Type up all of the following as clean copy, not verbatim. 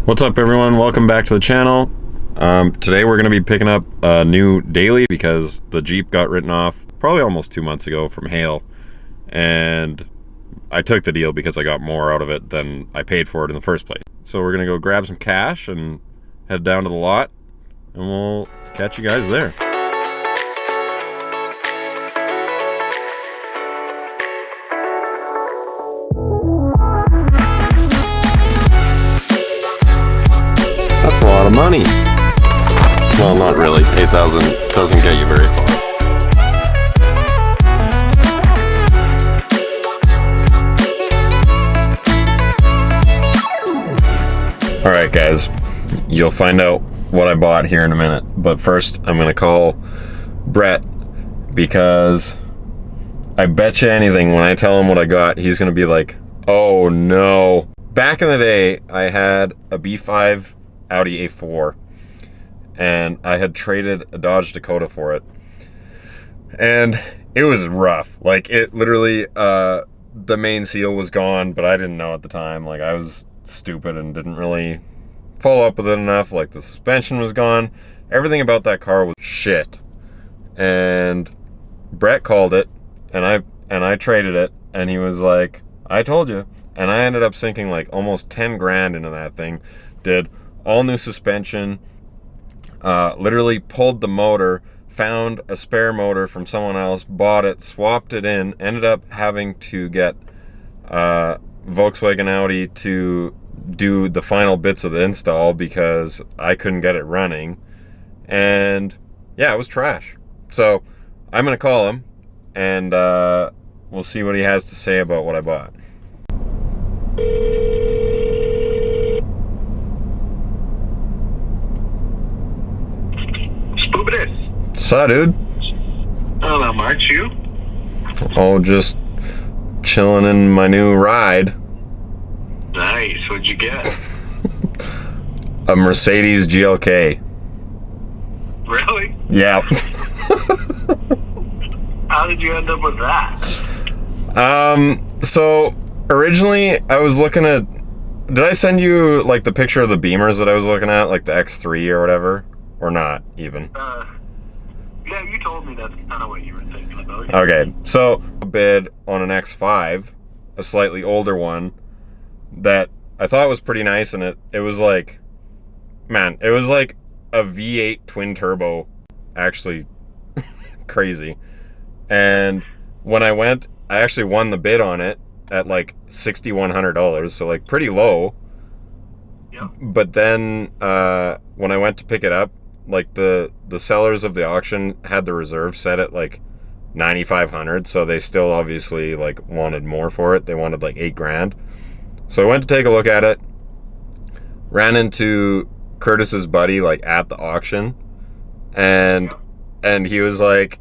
What's up, everyone? Welcome back to the channel. Today we're going to be picking up a new daily because the Jeep got written off probably almost 2 months ago from hail, and I took the deal because I got more out of it than I paid for it in the first place. So we're going to go grab some cash and head down to the lot, and we'll catch you guys there. That's a lot of money. Well, not really. 8,000 doesn't get you very far. Alright guys, you'll find out what I bought here in a minute. But first, I'm going to call Brett because I bet you anything when I tell him what I got, he's going to be like, oh no. Back in the day, I had a B5 Audi A4 and I had traded a Dodge Dakota for it, and it was rough. Like, it literally, the main seal was gone, but I didn't know at the time. Like, I was stupid and didn't really follow up with it enough. Like, the suspension was gone. Everything about that car was shit. And Brett called it, and I traded it, and he was like, I told you. And I ended up sinking like almost 10 grand into that thing. Did all new suspension, literally pulled the motor, found a spare motor from someone else, bought it, swapped it in, ended up having to get Volkswagen Audi to do the final bits of the install because I couldn't get it running. And yeah, it was trash. So I'm gonna call him, and we'll see what he has to say about what I bought. What's dude? Oh, not much. You? Oh, just chilling in my new ride. Nice. What'd you get? A Mercedes GLK. Really? Yeah. How did you end up with that? So originally I was looking at, did I send you like the picture of the Beamers that I was looking at, like the X3 or whatever? Or not even? Yeah, you told me that's kind of what you were thinking about. Okay, so a bid on an X5, a slightly older one, that I thought was pretty nice, and it was like, man, it was like a V8 twin turbo, actually crazy. And when I went, I actually won the bid on it at like $6,100, so like pretty low. Yep. But then when I went to pick it up, like the sellers of the auction had the reserve set at like 9,500, so they still obviously like wanted more for it. They wanted like 8 grand. So I went to take a look at it, ran into Curtis's buddy like at the auction, and he was like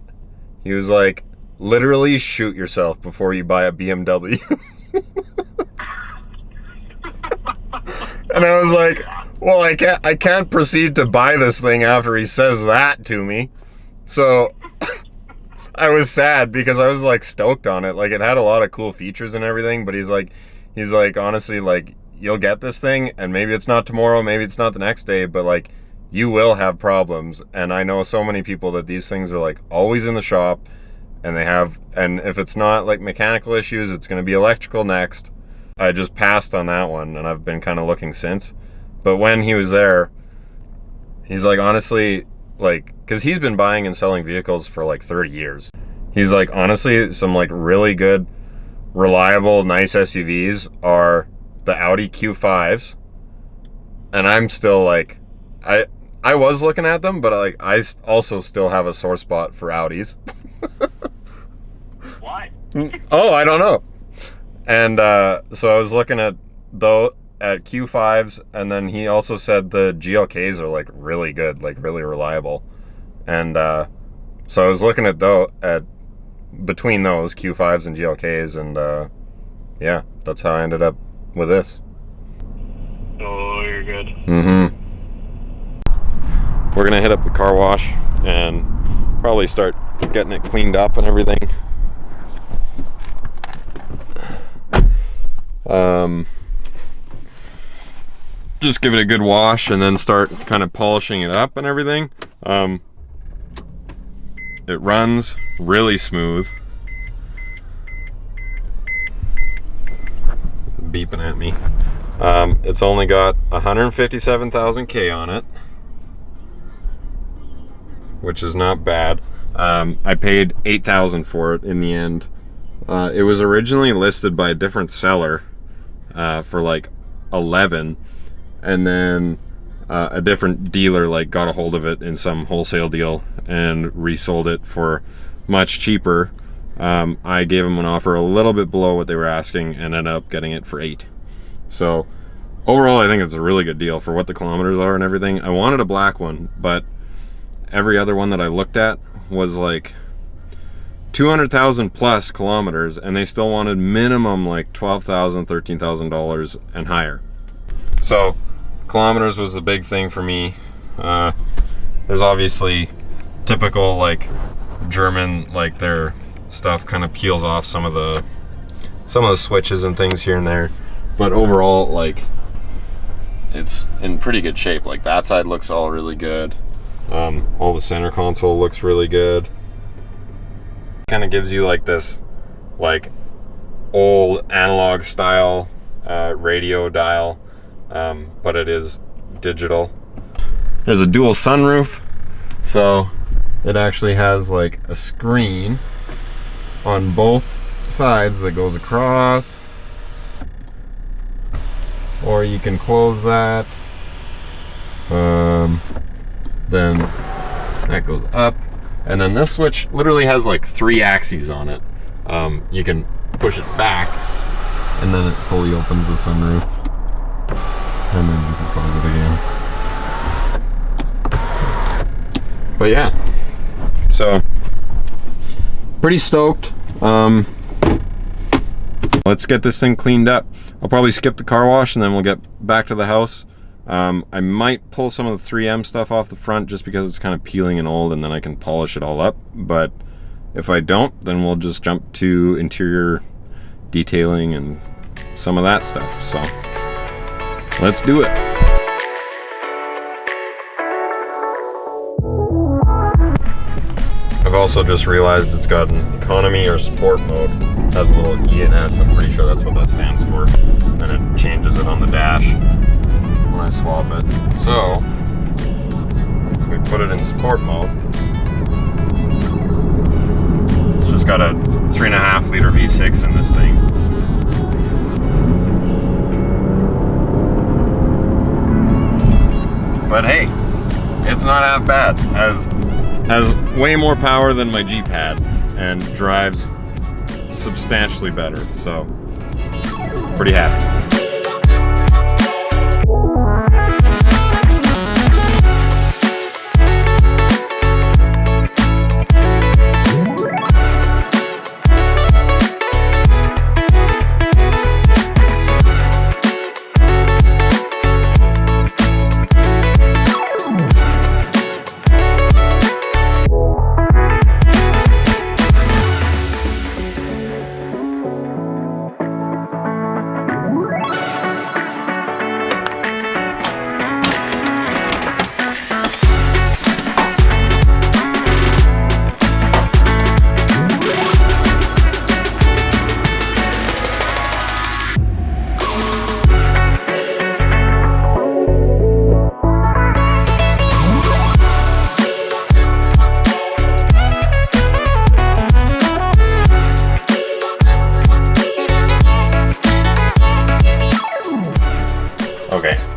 literally shoot yourself before you buy a BMW. And I was like, well, I can't proceed to buy this thing after he says that to me. So I was sad because I was like stoked on it. Like, it had a lot of cool features and everything, but he's like honestly, like, you'll get this thing and maybe it's not tomorrow, maybe it's not the next day, but like you will have problems. And I know so many people that these things are like always in the shop, and if it's not like mechanical issues, it's going to be electrical next. I just passed on that one, and I've been kind of looking since. But when he was there, he's like, honestly, like, because he's been buying and selling vehicles for like 30 years. He's like, honestly, some like really good, reliable, nice SUVs are the Audi Q5s. And I'm still like, I was looking at them, but like I also still have a sore spot for Audis. Why? Oh, I don't know. And so I was looking at Q5s, and then he also said the GLKs are like really good, like really reliable. And so I was looking at between those Q5s and GLKs, and yeah, that's how I ended up with this. Oh, you're good. Mm-hmm. We're gonna hit up the car wash and probably start getting it cleaned up and everything. just give it a good wash and then start kind of polishing it up and everything. It runs really smooth. Beeping at me. It's only got 157,000 K on it, which is not bad. I paid 8,000 for it in the end. It was originally listed by a different seller for like 11, and then a different dealer like got a hold of it in some wholesale deal and resold it for much cheaper. I gave them an offer a little bit below what they were asking and ended up getting it for 8. So overall, I think it's a really good deal for what the kilometers are and everything. I wanted a black one, but every other one that I looked at was like 200,000 plus kilometers, and they still wanted minimum like $12,000, $13,000 and higher. So kilometers was the big thing for me. There's obviously typical like German, like their stuff kind of peels off some of the switches and things here and there, but overall like it's in pretty good shape. Like that side looks all really good. All the center console looks really good. Kind of gives you like this like old analog style radio dial, but it is digital. There's a dual sunroof, so it actually has like a screen on both sides that goes across, or you can close that. Then that goes up, and then this switch literally has like 3 axes on it. You can push it back, and then it fully opens the sunroof, and then you can close it again. But yeah, so pretty stoked. Let's get this thing cleaned up. I'll probably skip the car wash and then we'll get back to the house. I might pull some of the 3M stuff off the front just because it's kind of peeling and old, and then I can polish it all up. But if I don't, then we'll just jump to interior detailing and some of that stuff. So let's do it. I've also just realized it's got an economy or sport mode. It has a little E and S, I'm pretty sure that's what that stands for. And it changes it on the dash when I swap it. So, if we put it in sport mode, it's just got a 3.5 liter V6 in this thing. But hey, it's not half bad. Has way more power than my Jeep had and drives substantially better. So, pretty happy.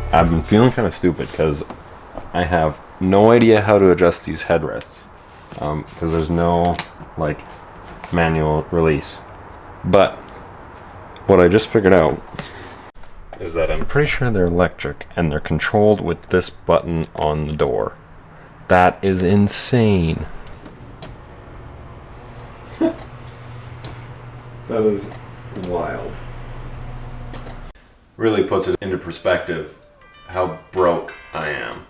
I've been feeling kind of stupid because I have no idea how to adjust these headrests because there's no like manual release. But what I just figured out is that I'm pretty sure they're electric and they're controlled with this button on the door. That is insane. That is wild. Really puts it into perspective how broke I am.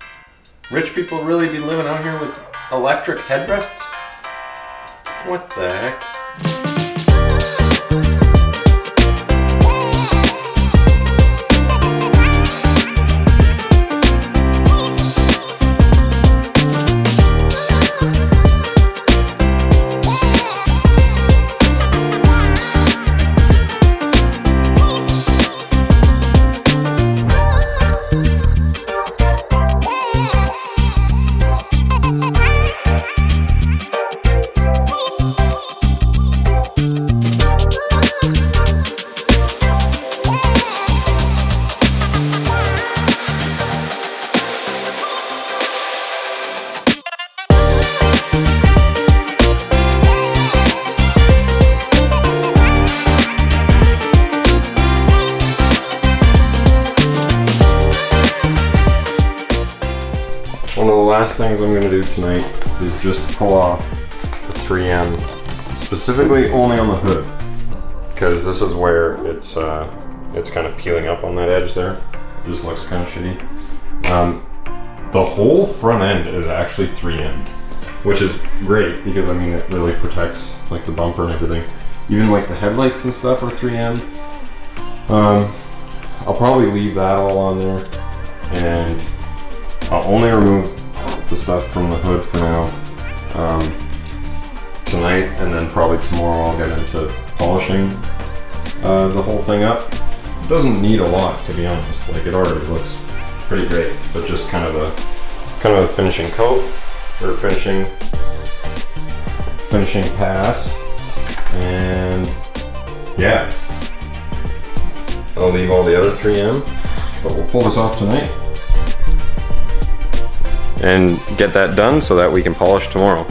Rich people really be living out here with electric headrests? What the heck? one of the last things I'm gonna do tonight is just pull off the 3M, specifically only on the hood, because this is where it's kind of peeling up on that edge there. It just looks kind of shitty. The whole front end is actually 3M, which is great because I mean it really protects like the bumper and everything. Even like the headlights and stuff are 3M. I'll probably leave that all on there, and I'll only remove the stuff from the hood for now tonight, and then probably tomorrow I'll get into polishing the whole thing up. It doesn't need a lot, to be honest. Like, it already looks pretty great, but just kind of a finishing coat or finishing pass. And yeah, I'll leave all the other 3M, but we'll pull this off tonight and get that done so that we can polish tomorrow.